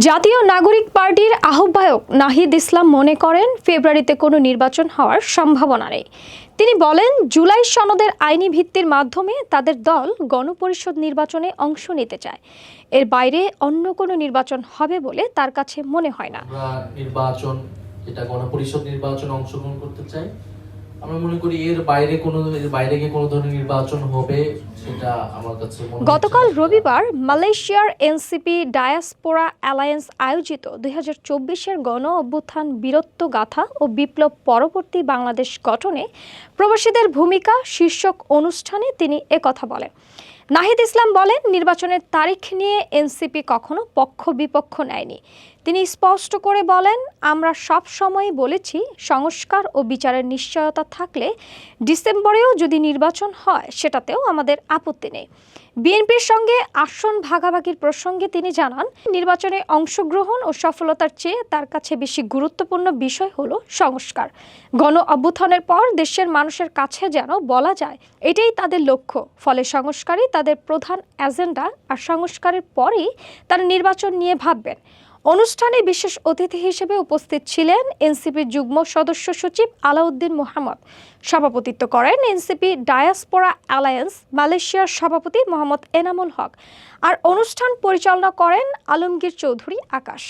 জাতীয় নাগরিক পার্টির আহ্বায়ক নাহিদ ইসলাম মনে করেন ফেব্রুয়ারিতে কোনো নির্বাচন হওয়ার সম্ভাবনা নেই। তিনি বলেন, জুলাই সনদের আইনি ভিত্তির মাধ্যমে তাদের দল গণপরিষদ নির্বাচনে অংশ নিতে চায়। এর বাইরে অন্য কোনো নির্বাচন হবে বলে তার কাছে মনে হয় না। নির্বাচন এটা গণপরিষদ নির্বাচনে অংশগ্রহণ করতে চাই। আমরা মনে করি এর বাইরে গিয়ে কোনো ধরনের নির্বাচন হবে সেটা আমার কাছে মনে হয়। গতকাল রবিবার মালয়েশিয়ার এনসিপি ডায়াসপোরা অ্যালায়েন্স আয়োজিত 2024-এর গণ অভ্যুত্থান বীরত্ব গাথা ও বিপ্লব পরবর্তী বাংলাদেশ গঠনে প্রবাসীদের ভূমিকা শীর্ষক অনুষ্ঠানে তিনি একথা বলেন। নাহিদ ইসলাম বলেন, নির্বাচনের তারিখ নিয়ে এনসিপি কখনো পক্ষ বিপক্ষ নেয়নি। তিনি স্পষ্ট করে বলেন, আমরা সব সময়ই বলেছি সংস্কার ও বিচারের নিশ্চয়তা থাকলে ডিসেম্বরেও যদি নির্বাচন হয় সেটাতেও আমাদের আপত্তি নেই। বিএনপির সঙ্গে আসন ভাগাভাগির প্রসঙ্গে তিনি জানান, নির্বাচনে অংশগ্রহণ ও সফলতার চেয়ে তার কাছে বেশি গুরুত্বপূর্ণ বিষয় হলো সংস্কার। গণ অভ্যুত্থানের পর দেশের মানুষের কাছে যেন বলা যায় এটাই তাদের লক্ষ্য। ফলে সংস্কারই তাদের প্রধান এজেন্ডা, আর সংস্কারের পরেই তারা নির্বাচন নিয়ে ভাববেন। অনুষ্ঠানে বিশেষ অতিথি হিসেবে উপস্থিত ছিলেন এনসিপির যুগ্ম সদস্য সচিব আলাউদ্দিন মোহাম্মদ। সভাপতিত্ব করেন এনসিপি ডায়াসপোরা অ্যালায়েন্স মালয়েশিয়ার সভাপতি মোহাম্মদ এনামুল হক, আর অনুষ্ঠান পরিচালনা করেন আলমগীর চৌধুরী আকাশ।